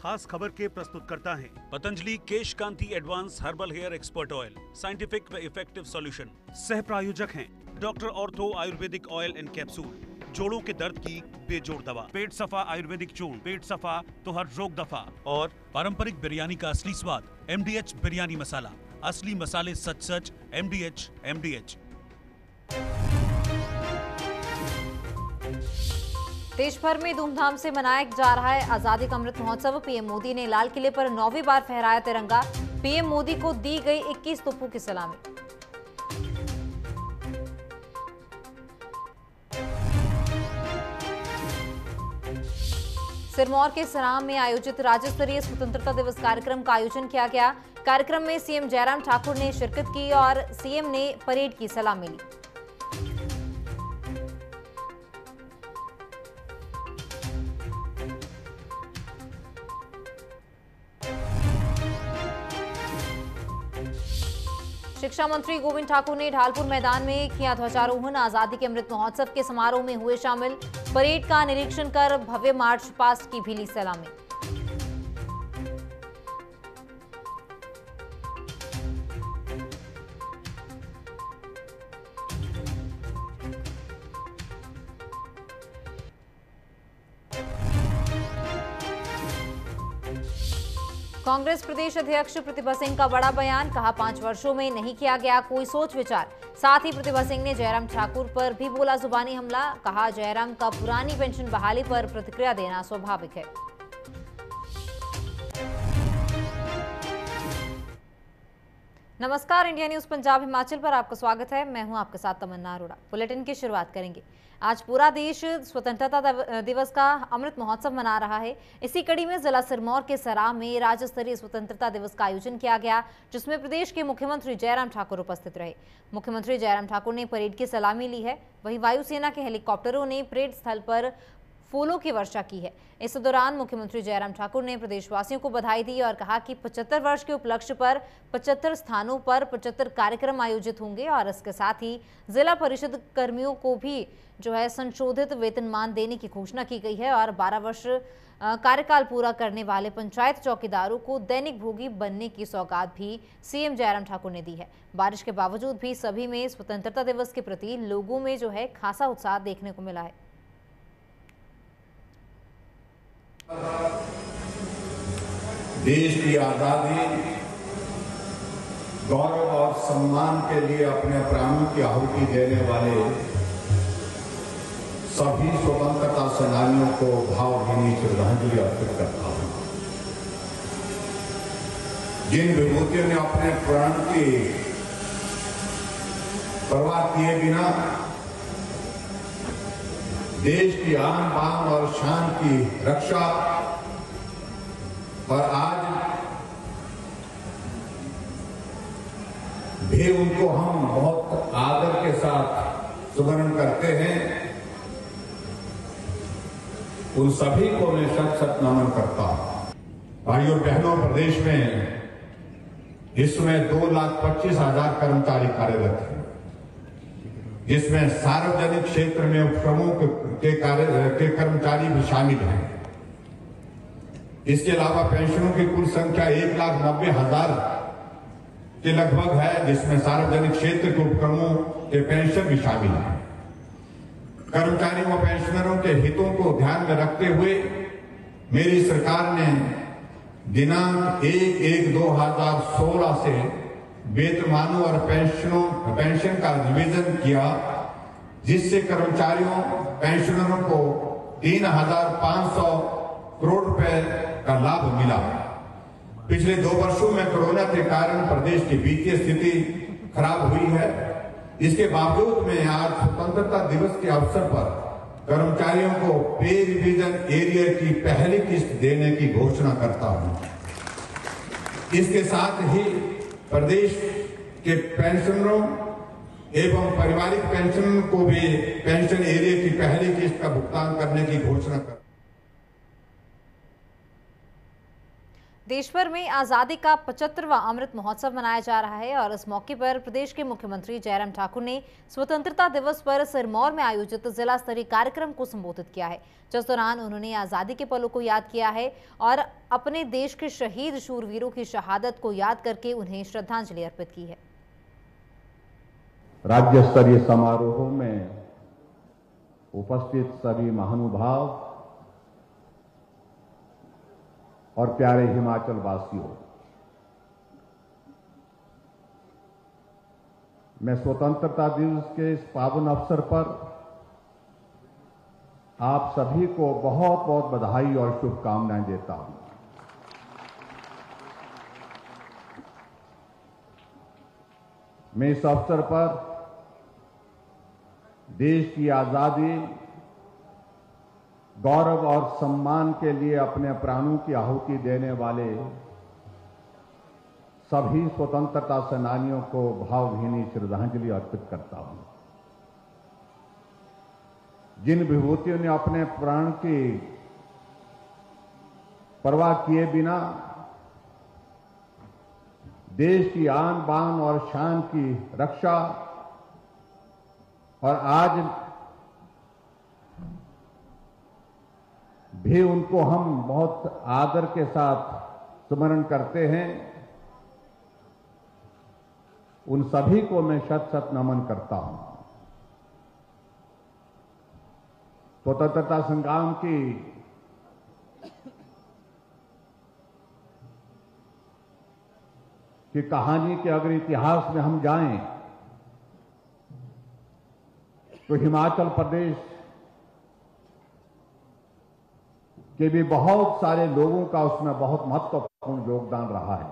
खास खबर के प्रस्तुतकर्ता हैं Patanjali Kesh Kanti advance herbal hair expert oil, scientific व इफेक्टिव सॉल्यूशन। सह प्रायोजक हैं doctor ortho Ayurvedic oil and capsule, जोड़ों के दर्द की बेजोड़ दवा, पेट सफा आयुर्वेदिक चूर्ण, पेट सफा तो हर रोग दफा। और पारंपरिक बिरयानी का असली स्वाद MDH बिरयानी मसाला, असली मसाले सच सच MDH। देश भर में धूमधाम से मनाया जा रहा है आजादी का अमृत महोत्सव। पीएम मोदी ने लाल किले पर 9वीं बार फहराया तिरंगा। पीएम मोदी को दी गई 21 तोपों की सलामी। सिरमौर के सराम में आयोजित राज्य स्तरीय स्वतंत्रता दिवस कार्यक्रम का आयोजन किया गया। कार्यक्रम में सीएम जयराम ठाकुर ने शिरकत की और सीएम ने परेड की सलामी ली। शिक्षा मंत्री गोविंद ठाकुर ने ढालपुर मैदान में किया ध्वजारोहण। आजादी के अमृत महोत्सव के समारोह में हुए शामिल। परेड का निरीक्षण कर भव्य मार्च पास्ट की भी ली सलामी। कांग्रेस प्रदेश अध्यक्ष प्रतिभा सिंह का बड़ा बयान, कहा 5 वर्षों में नहीं किया गया कोई सोच विचार। साथ ही प्रतिभा सिंह ने जयराम ठाकुर पर भी बोला जुबानी हमला। कहा जयराम का पुरानी पेंशन बहाली पर प्रतिक्रिया देना स्वाभाविक है। नमस्कार, इंडिया न्यूज पंजाब हिमाचल पर आपका स्वागत है। मैं हूं आपके साथ तमन्ना अरोड़ा। बुलेटिन की शुरुआत करेंगे। आज पूरा देश स्वतंत्रता दिवस का अमृत महोत्सव मना रहा है। इसी कड़ी में जिला सिरमौर के सराम में राज्य स्तरीय स्वतंत्रता दिवस का आयोजन किया गया, जिसमें प्रदेश के मुख्यमंत्री जयराम ठाकुर उपस्थित रहे। मुख्यमंत्री जयराम ठाकुर ने परेड की सलामी ली है। वहीं वायुसेना के हेलीकॉप्टरों ने परेड स्थल पर फूलों की वर्षा की है। इस दौरान मुख्यमंत्री जयराम ठाकुर ने प्रदेशवासियों को बधाई दी और कहा कि 75 वर्ष के उपलक्ष्य पर 75 स्थानों पर 75 कार्यक्रम आयोजित होंगे और इसके साथ ही जिला परिषद कर्मियों को भी जो है संशोधित वेतनमान देने की घोषणा की गई है और 12 वर्ष कार्यकाल पूरा करने वाले पंचायत चौकीदारों को दैनिक भोगी बनने की सौगात भी सीएम जयराम ठाकुर ने दी है। बारिश के बावजूद भी सभी में स्वतंत्रता दिवस के प्रति लोगों में जो है खासा उत्साह देखने को मिला है। देश की आजादी, गौरव और सम्मान के लिए अपने प्राणों की आहुति देने वाले सभी स्वतंत्रता सेनानियों को भावभीनी श्रद्धांजलि अर्पित करता हूं। जिन विभूतियों ने अपने प्राण की परवाह किए बिना देश की आन बान और शान की रक्षा और आज भी उनको हम बहुत आदर के साथ स्मरण करते हैं, उन सभी को मैं शत शत नमन करता हूं। भाइयों बहनों, प्रदेश में इस समय 2,25,000 कर्मचारी कार्यरत हैं, जिसमें सार्वजनिक क्षेत्र में उपक्रमों के कर्मचारी भी शामिल हैं। इसके अलावा पेंशनों की कुल संख्या 1,90,000 के लगभग है, जिसमें सार्वजनिक क्षेत्र के उपक्रमों के पेंशन भी शामिल हैं। कर्मचारियों व पेंशनरों के हितों को ध्यान में रखते हुए मेरी सरकार ने दिनांक 1/1/2016 से वेतनमानों और पेंशन का रिवीजन किया, जिससे कर्मचारियों पेंशनरों को 3,500 करोड़ रुपए का लाभ मिला। पिछले 2 वर्षों में कोरोना के कारण प्रदेश की वित्तीय स्थिति खराब हुई है। इसके बावजूद मैं आज स्वतंत्रता दिवस के अवसर पर कर्मचारियों को पे रिवीजन एरियर की पहली किस्त देने की घोषणा करता हूं। इसके साथ ही प्रदेश के पेंशनरों एवं पारिवारिक पेंशनरों को भी पेंशन एरिया की पहली किस्त का भुगतान करने की घोषणा कर। देश भर में आजादी का 75वां अमृत महोत्सव मनाया जा रहा है और इस मौके पर प्रदेश के मुख्यमंत्री जयराम ठाकुर ने स्वतंत्रता दिवस पर सिरमौर में आयोजित जिला स्तरीय कार्यक्रम को संबोधित किया है, जिस दौरान उन्होंने आजादी के पलों को याद किया है और अपने देश के शहीद शूरवीरों की शहादत को याद करके उन्हें श्रद्धांजलि अर्पित की है। राज्य स्तरीय समारोह में उपस्थित सभी महानुभाव और प्यारे हिमाचल वासियों, मैं स्वतंत्रता दिवस के इस पावन अवसर पर आप सभी को बहुत बहुत बधाई और शुभकामनाएं देता हूं। मैं इस अवसर पर देश की आजादी, गौरव और सम्मान के लिए अपने प्राणों की आहुति देने वाले सभी स्वतंत्रता सेनानियों को भावभीनी श्रद्धांजलि अर्पित करता हूं। जिन विभूतियों ने अपने प्राण की परवाह किए बिना देश की आन बान और शान की रक्षा और आज भी उनको हम बहुत आदर के साथ स्मरण करते हैं, उन सभी को मैं शत शत नमन करता हूं। स्वतंत्रता संग्राम की कहानी के अगर इतिहास में हम जाएं तो हिमाचल प्रदेश के भी बहुत सारे लोगों का उसमें बहुत महत्वपूर्ण योगदान रहा है।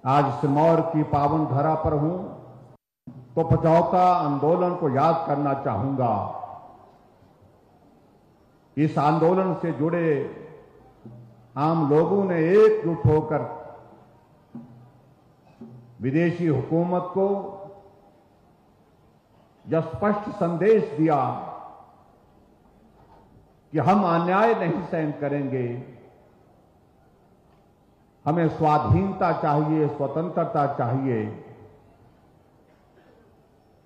आज सिरमौर की पावन धरा पर हूं तो पचौता आंदोलन को याद करना चाहूंगा। इस आंदोलन से जुड़े आम लोगों ने एकजुट होकर विदेशी हुकूमत को यह स्पष्ट संदेश दिया कि हम अन्याय नहीं सहन करेंगे, हमें स्वाधीनता चाहिए, स्वतंत्रता चाहिए,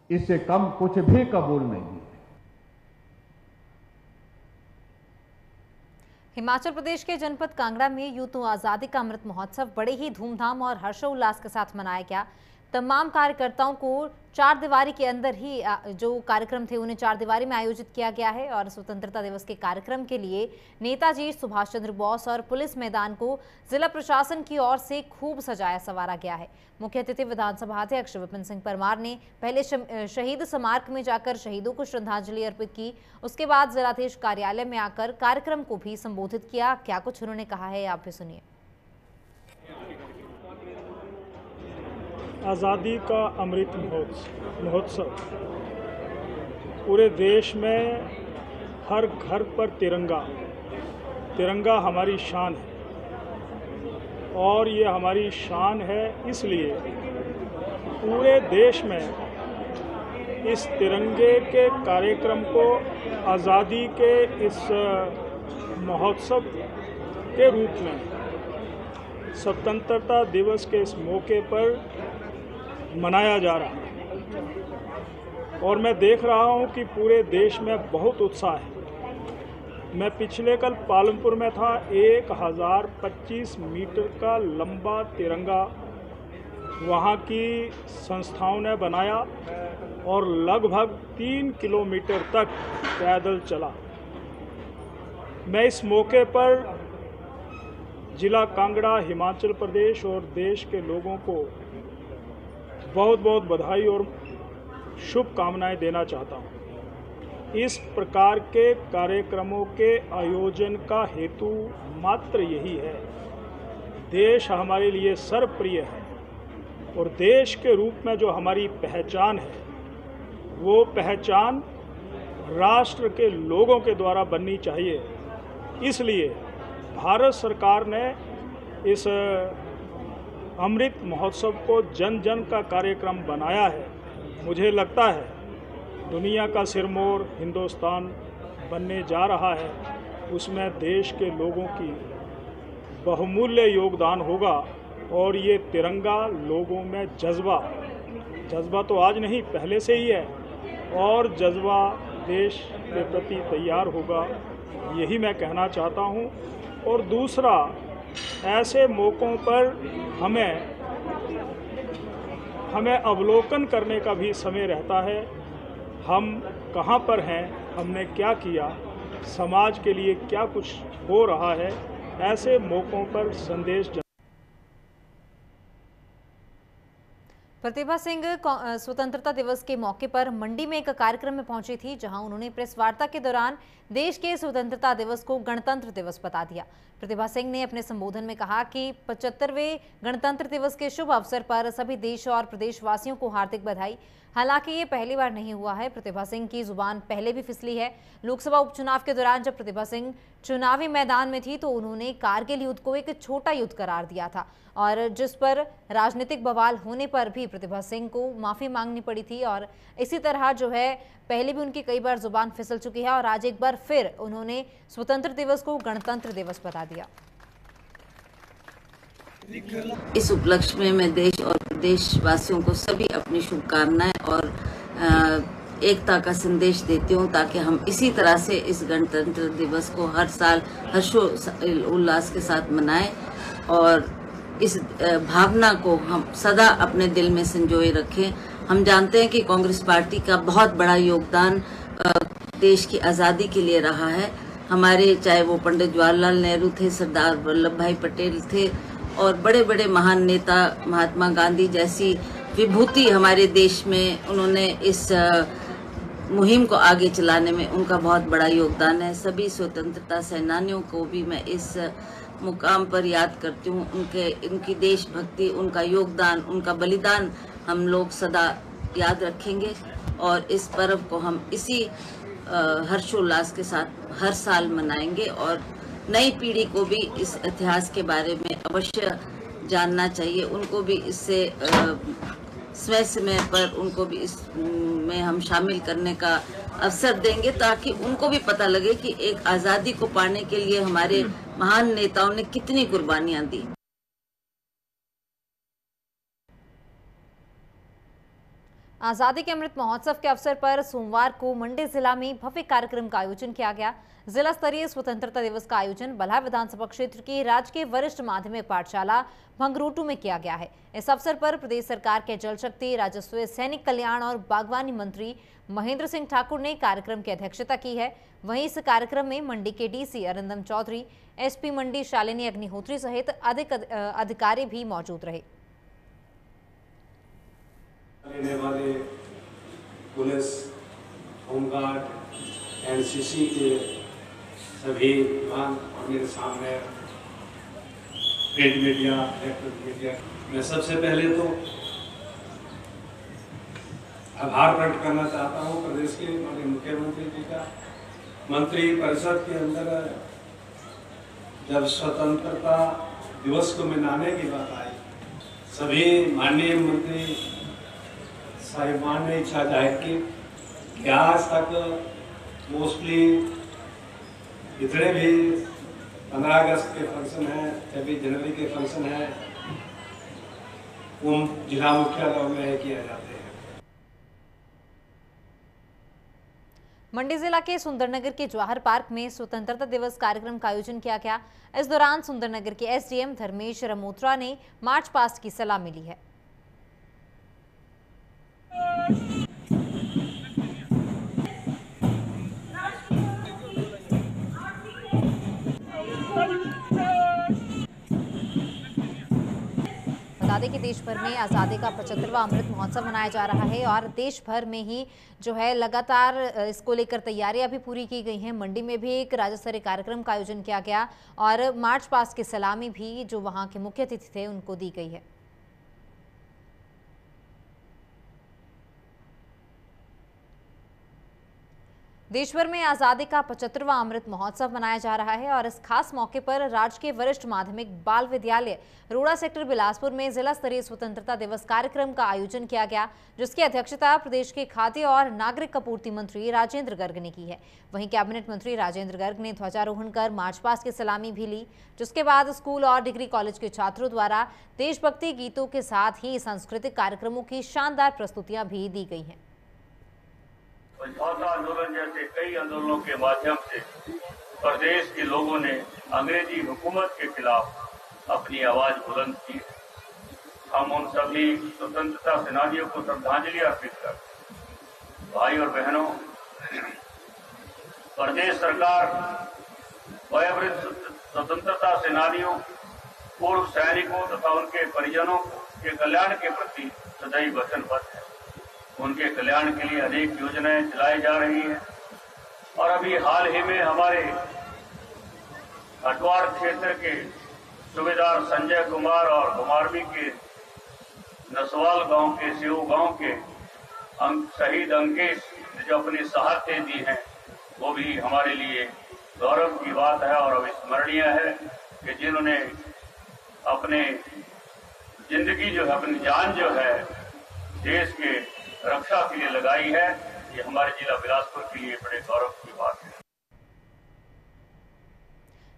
इससे कम कुछ भी कबूल नहीं है। हिमाचल प्रदेश के जनपद कांगड़ा में यूं तो आजादी का अमृत महोत्सव बड़े ही धूमधाम और हर्षोल्लास के साथ मनाया गया। तमाम कार्यकर्ताओं को चार दीवारी के अंदर ही जो कार्यक्रम थे उन्हें चार दीवारी में आयोजित किया गया है और स्वतंत्रता दिवस के कार्यक्रम के लिए नेताजी सुभाष चंद्र बोस और पुलिस मैदान को जिला प्रशासन की ओर से खूब सजाया संवारा गया है। मुख्य अतिथि विधानसभा अध्यक्ष विपिन सिंह परमार ने पहले शहीद स्मारक में जाकर शहीदों को श्रद्धांजलि अर्पित की, उसके बाद जिलाधीश कार्यालय में आकर कार्यक्रम को भी संबोधित किया। क्या कुछ उन्होंने कहा है आप भी सुनिए। आज़ादी का अमृत महोत्सव पूरे देश में हर घर पर तिरंगा हमारी शान है और ये हमारी शान है, इसलिए पूरे देश में इस तिरंगे के कार्यक्रम को आज़ादी के इस महोत्सव के रूप में स्वतंत्रता दिवस के इस मौके पर मनाया जा रहा है और मैं देख रहा हूं कि पूरे देश में बहुत उत्साह है। मैं पिछले कल पालमपुर में था, 1025 मीटर का लंबा तिरंगा वहां की संस्थाओं ने बनाया और लगभग 3 किलोमीटर तक पैदल चला। मैं इस मौके पर जिला कांगड़ा, हिमाचल प्रदेश और देश के लोगों को बहुत बहुत बधाई और शुभकामनाएं देना चाहता हूं। इस प्रकार के कार्यक्रमों के आयोजन का हेतु मात्र यही है, देश हमारे लिए सर्वप्रिय है और देश के रूप में जो हमारी पहचान है वो पहचान राष्ट्र के लोगों के द्वारा बननी चाहिए। इसलिए भारत सरकार ने इस अमृत महोत्सव को जन जन का कार्यक्रम बनाया है। मुझे लगता है दुनिया का सिरमौर हिंदुस्तान बनने जा रहा है उसमें देश के लोगों की बहुमूल्य योगदान होगा। और ये तिरंगा लोगों में जज्बा तो आज नहीं, पहले से ही है, और जज्बा देश के प्रति तैयार होगा, यही मैं कहना चाहता हूँ। और दूसरा, ऐसे मौक़ों पर हमें अवलोकन करने का भी समय रहता है। हम कहाँ पर हैं, हमने क्या किया, समाज के लिए क्या कुछ हो रहा है, ऐसे मौक़ों पर संदेश। प्रतिभा सिंह स्वतंत्रता दिवस के मौके पर मंडी में एक कार्यक्रम में पहुंची थी, जहां उन्होंने प्रेस वार्ता के दौरान देश के स्वतंत्रता दिवस को गणतंत्र दिवस बता दिया। प्रतिभा सिंह ने अपने संबोधन में कहा कि 75वें गणतंत्र दिवस के शुभ अवसर पर सभी देश और प्रदेशवासियों को हार्दिक बधाई। हालांकि ये पहली बार नहीं हुआ है, प्रतिभा सिंह की जुबान पहले भी फिसली है। लोकसभा उपचुनाव के दौरान जब प्रतिभा सिंह चुनावी मैदान में थी तो उन्होंने कारगिल युद्ध को एक छोटा युद्ध करार दिया था, और जिस पर राजनीतिक बवाल होने पर भी प्रतिभा सिंह को माफी मांगनी पड़ी थी। और इसी तरह जो है पहले भी उनकी कई बार जुबान फिसल चुकी है, और आज एक बार फिर उन्होंने स्वतंत्र दिवस को गणतंत्र दिवस बता दिया। इस उपलक्ष्य में मैं देश और प्रदेशवासियों को सभी अपनी शुभकामनाएं और एकता का संदेश देती हूँ, ताकि हम इसी तरह से इस गणतंत्र दिवस को हर साल हर्षोल्लास के साथ मनाएं और इस भावना को हम सदा अपने दिल में संजोए रखें। हम जानते हैं कि कांग्रेस पार्टी का बहुत बड़ा योगदान देश की आज़ादी के लिए रहा है। हमारे चाहे वो पंडित जवाहरलाल नेहरू थे, सरदार वल्लभ भाई पटेल थे, और बड़े बड़े महान नेता महात्मा गांधी जैसी विभूति हमारे देश में, उन्होंने इस मुहिम को आगे चलाने में उनका बहुत बड़ा योगदान है। सभी स्वतंत्रता सेनानियों को भी मैं इस मुकाम पर याद करती हूँ। उनकी देशभक्ति, उनका योगदान, उनका बलिदान हम लोग सदा याद रखेंगे, और इस पर्व को हम इसी हर्षोल्लास के साथ हर साल मनाएंगे। और नई पीढ़ी को भी इस इतिहास के बारे में अवश्य जानना चाहिए। उनको भी इससे समय पर उनको भी इसमें हम शामिल करने का अवसर देंगे, ताकि उनको भी पता लगे कि एक आज़ादी को पाने के लिए हमारे महान नेताओं ने कितनी कुर्बानियां दी। आजादी के अमृत महोत्सव के अवसर पर सोमवार को मंडी जिला में भव्य कार्यक्रम का आयोजन किया गया। जिला स्तरीय स्वतंत्रता दिवस का आयोजन बल्हा विधानसभा क्षेत्र की राजकीय वरिष्ठ माध्यमिक पाठशाला भंगरोटू में किया गया है। इस अवसर पर प्रदेश सरकार के जल शक्ति, राजस्व, सैनिक कल्याण और बागवानी मंत्री महेंद्र सिंह ठाकुर ने कार्यक्रम की अध्यक्षता की है। वहीं इस कार्यक्रम में मंडी के डीसी अरिंदम चौधरी, एसपी मंडी शालिनी अग्निहोत्री सहित अधिक अधिकारी भी मौजूद रहे। लेने वाले पुलिस, होमगार्ड, एनसीसी के सभी जवान और मेरे सामने प्रिंट मीडिया, इलेक्ट्रॉनिक मीडिया, मैं सबसे पहले तो आभार प्रकट करना चाहता हूँ प्रदेश के माननीय मुख्यमंत्री जी का। मंत्री परिषद के अंदर जब स्वतंत्रता दिवस को मनाने की बात आई, सभी माननीय मंत्री साहिबान ने इच्छा जाहिर की कि आज तक मोस्टली जितने भी 15 अगस्त के फंक्शन हैं, 26 जनवरी के फंक्शन हैं, उन जिला मुख्यालयों में किया जाते हैं। मंडी जिला के सुंदरनगर के जवाहर पार्क में स्वतंत्रता दिवस कार्यक्रम का आयोजन किया गया। इस दौरान सुंदरनगर के एसडीएम धर्मेश रमोत्रा ने मार्च पास्ट की सलामी ली है। बता दें कि देश भर में आज़ादी का 75वां अमृत महोत्सव मनाया जा रहा है, और देश भर में ही जो है लगातार इसको लेकर तैयारियां भी पूरी की गई हैं। मंडी में भी एक राज्य स्तरीय कार्यक्रम का आयोजन किया गया, और मार्च पास्ट की सलामी भी जो वहां के मुख्य अतिथि थे उनको दी गई है। देश भर में आज़ादी का 75वां अमृत महोत्सव मनाया जा रहा है और इस खास मौके पर राजकीय वरिष्ठ माध्यमिक बाल विद्यालय रोड़ा सेक्टर बिलासपुर में जिला स्तरीय स्वतंत्रता दिवस कार्यक्रम का आयोजन किया गया, जिसकी अध्यक्षता प्रदेश के खाद्य और नागरिक आपूर्ति मंत्री राजेंद्र गर्ग ने की है। वहीं कैबिनेट मंत्री राजेंद्र गर्ग ने ध्वजारोहण कर मार्च पास्ट की सलामी भी ली, जिसके बाद स्कूल और डिग्री कॉलेज के छात्रों द्वारा देशभक्ति गीतों के साथ ही सांस्कृतिक कार्यक्रमों की शानदार प्रस्तुतियां भी दी गई हैं। भाषा आंदोलन जैसे कई आंदोलनों के माध्यम से प्रदेश के लोगों ने अंग्रेजी हुकूमत के खिलाफ अपनी आवाज बुलंद की। हम उन सभी स्वतंत्रता सेनानियों को श्रद्धांजलि अर्पित कर भाई और बहनों, प्रदेश सरकार वयोवृद्ध स्वतंत्रता सेनानियों, पूर्व सैनिकों तथा उनके परिजनों के कल्याण के प्रति सदैव वचनबद्ध है। उनके कल्याण के लिए अनेक योजनाएं चलाई जा रही हैं और अभी हाल ही में हमारे हटवाड़ क्षेत्र के सूबेदार संजय कुमार और घुमारवी के नसवाल गांव के सेऊ गांव के शहीद अंकेश ने जो अपनी शहादतें दी हैं, वो भी हमारे लिए गौरव की बात है और अविस्मरणीय है कि जिन्होंने अपने जिंदगी जो है, अपनी जान जो है देश के रक्षा के लिए लगाई है। ये हमारे जिला बिलासपुर के लिए बड़े गौरव की बात है।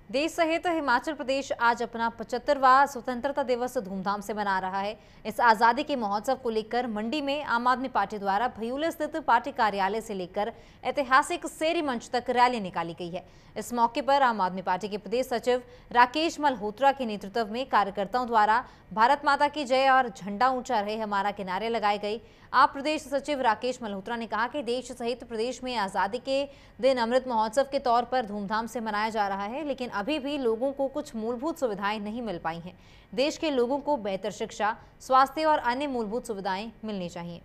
देश सहित हिमाचल प्रदेश आज अपना 75वां स्वतंत्रता दिवस धूमधाम से मना रहा है। इस आज़ादी के महोत्सव को लेकर मंडी में आम आदमी पार्टी द्वारा भयूले स्थित पार्टी कार्यालय से लेकर ऐतिहासिक सेरी मंच तक रैली निकाली गई है। इस मौके पर आम आदमी पार्टी के प्रदेश सचिव राकेश मल्होत्रा के नेतृत्व में कार्यकर्ताओं द्वारा भारत माता की जय और झंडा ऊंचा रहे हमारा के नारे लगाए गए। आप प्रदेश सचिव राकेश मल्होत्रा ने कहा कि देश सहित प्रदेश में आज़ादी के दिन अमृत महोत्सव के तौर पर धूमधाम से मनाया जा रहा है, लेकिन अभी भी लोगों को कुछ मूलभूत सुविधाएं नहीं मिल पाई हैं। देश के लोगों को बेहतर शिक्षा, स्वास्थ्य और अन्य मूलभूत सुविधाएं मिलनी चाहिए।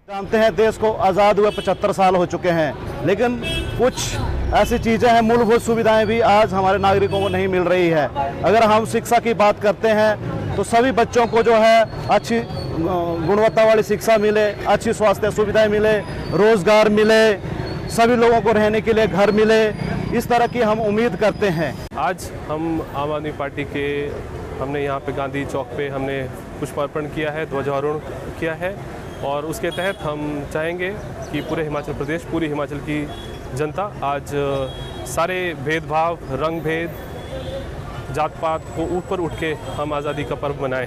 जानते हैं देश को आज़ाद हुए 75 साल हो चुके हैं, लेकिन कुछ ऐसी चीज़ें हैं, मूलभूत सुविधाएं भी आज हमारे नागरिकों को नहीं मिल रही है। अगर हम शिक्षा की बात करते हैं तो सभी बच्चों को जो है अच्छी गुणवत्ता वाली शिक्षा मिले, अच्छी स्वास्थ्य सुविधाएं मिले, रोजगार मिले, सभी लोगों को रहने के लिए घर मिले, इस तरह की हम उम्मीद करते हैं। आज हम आम आदमी पार्टी के हमने यहाँ पे गांधी चौक पे हमने पुष्पार्पण किया है, ध्वजारोहण किया है और उसके तहत हम चाहेंगे कि पूरे हिमाचल प्रदेश, पूरी हिमाचल की जनता आज सारे भेदभाव, रंग भेद, जात पात को ऊपर उठ के हम आज़ादी का पर्व मनाएं।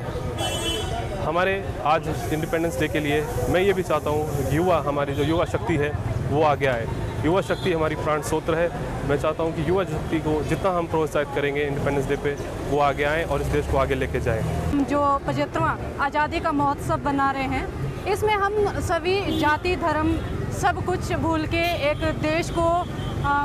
हमारे आज इंडिपेंडेंस डे के लिए मैं ये भी चाहता हूँ युवा, हमारी जो युवा शक्ति है वो आगे आए। युवा शक्ति हमारी प्राण स्रोत है। मैं चाहता हूँ कि युवा शक्ति को जितना हम प्रोत्साहित करेंगे इंडिपेंडेंस डे पे, वो आगे आएँ और इस देश को आगे लेके जाएँ। जो 75वां आज़ादी का महोत्सव बना रहे हैं, इसमें हम सभी जाति धर्म सब कुछ भूल के एक देश को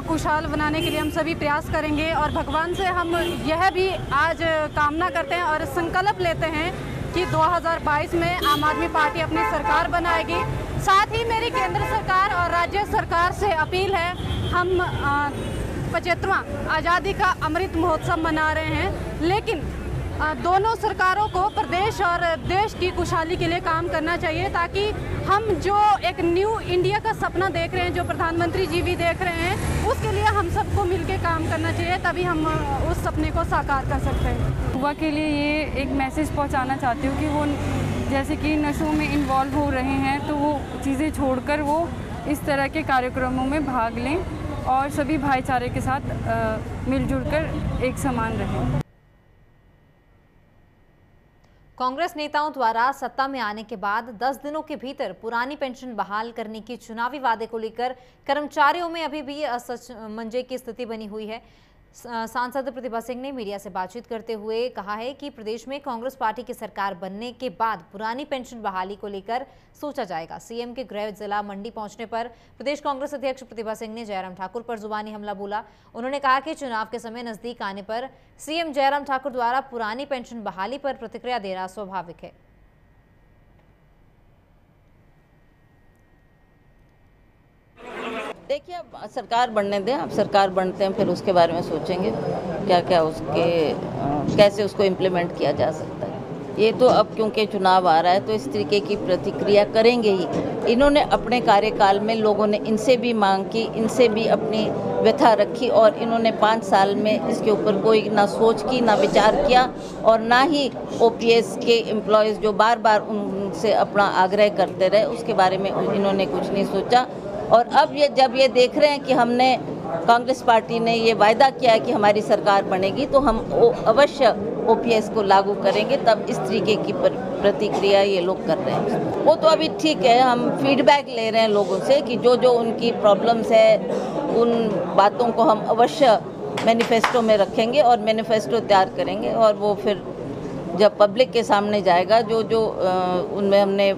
खुशहाल बनाने के लिए हम सभी प्रयास करेंगे और भगवान से हम यह भी आज कामना करते हैं और संकल्प लेते हैं कि 2022 में आम आदमी पार्टी अपनी सरकार बनाएगी। साथ ही मेरी केंद्र सरकार और राज्य सरकार से अपील है, हम 75वां आज़ादी का अमृत महोत्सव मना रहे हैं, लेकिन दोनों सरकारों को प्रदेश और देश की खुशहाली के लिए काम करना चाहिए, ताकि हम जो एक न्यू इंडिया का सपना देख रहे हैं, जो प्रधानमंत्री जी भी देख रहे हैं, उसके लिए हम सबको मिलकर काम करना चाहिए, तभी हम उस सपने को साकार कर सकते हैं। युवा के लिए ये एक मैसेज पहुंचाना चाहती हूँ कि वो जैसे कि नशों में इन्वॉल्व हो रहे हैं, तो वो चीज़ें छोड़कर वो इस तरह के कार्यक्रमों में भाग लें और सभी भाईचारे के साथ मिलजुल कर एक समान रहें। कांग्रेस नेताओं द्वारा सत्ता में आने के बाद 10 दिनों के भीतर पुरानी पेंशन बहाल करने की चुनावी वादे को लेकर कर्मचारियों में अभी भी असमंजस की स्थिति बनी हुई है। सांसद प्रतिभा सिंह ने मीडिया से बातचीत करते हुए कहा है कि प्रदेश में कांग्रेस पार्टी की सरकार बनने के बाद पुरानी पेंशन बहाली को लेकर सोचा जाएगा। सीएम के गृह जिला मंडी पहुंचने पर प्रदेश कांग्रेस अध्यक्ष प्रतिभा सिंह ने जयराम ठाकुर पर जुबानी हमला बोला। उन्होंने कहा कि चुनाव के समय नजदीक आने पर सीएम जयराम ठाकुर द्वारा पुरानी पेंशन बहाली पर प्रतिक्रिया देना स्वाभाविक है। देखिए, अब सरकार बनने दें, अब सरकार बनते हैं फिर उसके बारे में सोचेंगे क्या क्या उसके कैसे उसको इम्प्लीमेंट किया जा सकता है। ये तो अब क्योंकि चुनाव आ रहा है तो इस तरीके की प्रतिक्रिया करेंगे ही। इन्होंने अपने कार्यकाल में लोगों ने इनसे भी मांग की, इनसे भी अपनी व्यथा रखी और इन्होंने 5 साल में इसके ऊपर कोई ना सोच की, ना विचार किया और ना ही ओपीएस के एम्प्लॉयज़ जो बार बार उनसे अपना आग्रह करते रहे उसके बारे में इन्होंने कुछ नहीं सोचा। और अब जब ये देख रहे हैं कि हमने कांग्रेस पार्टी ने ये वायदा किया है कि हमारी सरकार बनेगी तो हम अवश्य ओपीएस को लागू करेंगे, तब इस तरीके की प्रतिक्रिया ये लोग कर रहे हैं। वो तो अभी ठीक है, हम फीडबैक ले रहे हैं लोगों से कि जो जो उनकी प्रॉब्लम्स है उन बातों को हम अवश्य मैनिफेस्टो में रखेंगे और मैनिफेस्टो तैयार करेंगे और वो फिर जब पब्लिक के सामने जाएगा जो जो उनमें हमने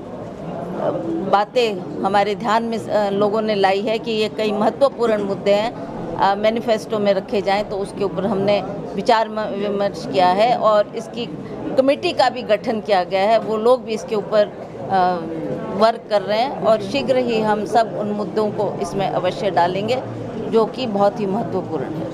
बातें हमारे ध्यान में लोगों ने लाई है कि ये कई महत्वपूर्ण मुद्दे हैं मैनिफेस्टो में रखे जाएं, तो उसके ऊपर हमने विचार विमर्श किया है और इसकी कमेटी का भी गठन किया गया है। वो लोग भी इसके ऊपर वर्क कर रहे हैं और शीघ्र ही हम सब उन मुद्दों को इसमें अवश्य डालेंगे जो कि बहुत ही महत्वपूर्ण है।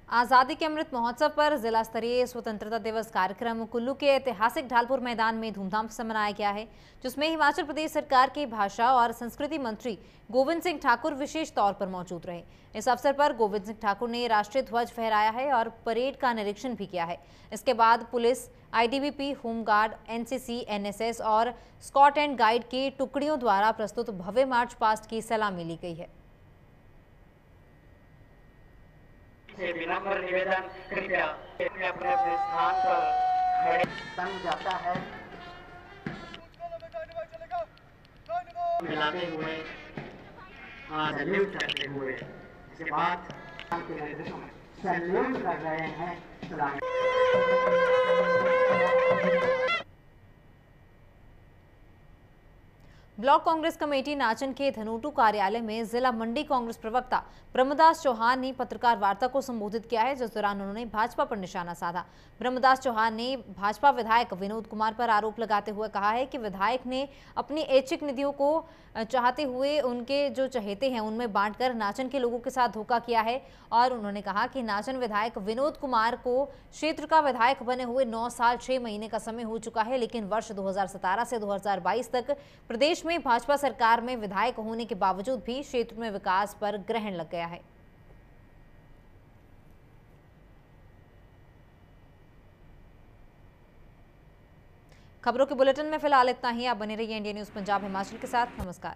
आज़ादी के अमृत महोत्सव पर जिला स्तरीय स्वतंत्रता दिवस कार्यक्रम कुल्लू के ऐतिहासिक ढालपुर मैदान में धूमधाम से मनाया गया है, जिसमें हिमाचल प्रदेश सरकार के भाषा और संस्कृति मंत्री गोविंद सिंह ठाकुर विशेष तौर पर मौजूद रहे। इस अवसर पर गोविंद सिंह ठाकुर ने राष्ट्रीय ध्वज फहराया है और परेड का निरीक्षण भी किया है। इसके बाद police, ITBP, home guard, NCC, NSS और स्कॉट एंड गाइड की टुकड़ियों द्वारा प्रस्तुत भव्य मार्च पास्ट की सलामी ली गई है। से विनम्र निवेदन, कृपया अपने अपने स्थान पर खड़े बन जाता है। मिलाते हुए सैल्यूट करते हुए इसके बाद सैल्यूट कर रहे हैं। ब्लॉक कांग्रेस कमेटी नाचन के धनोटू कार्यालय में जिला मंडी कांग्रेस प्रवक्ता ब्रह्मदास चौहान ने पत्रकार वार्ता को संबोधित किया है, जिस दौरान उन्होंने भाजपा पर निशाना साधा। ब्रह्मदास चौहान ने भाजपा विधायक विनोद कुमार पर आरोप लगाते हुए कहा है कि विधायक ने अपनी ऐच्छिक निधियों को चाहते हुए उनके जो चहेते हैं उनमें बांटकर नाचन के लोगों के साथ धोखा किया है और उन्होंने कहा कि नाचन विधायक विनोद कुमार को क्षेत्र का विधायक बने हुए 9 साल 6 महीने का समय हो चुका है, लेकिन वर्ष 2017 से 2022 तक प्रदेश में भाजपा सरकार में विधायक होने के बावजूद भी क्षेत्र में विकास पर ग्रहण लग गया है। खबरों के बुलेटिन में फिलहाल इतना ही। आप बने रहिए इंडिया न्यूज पंजाब हिमाचल के साथ। नमस्कार।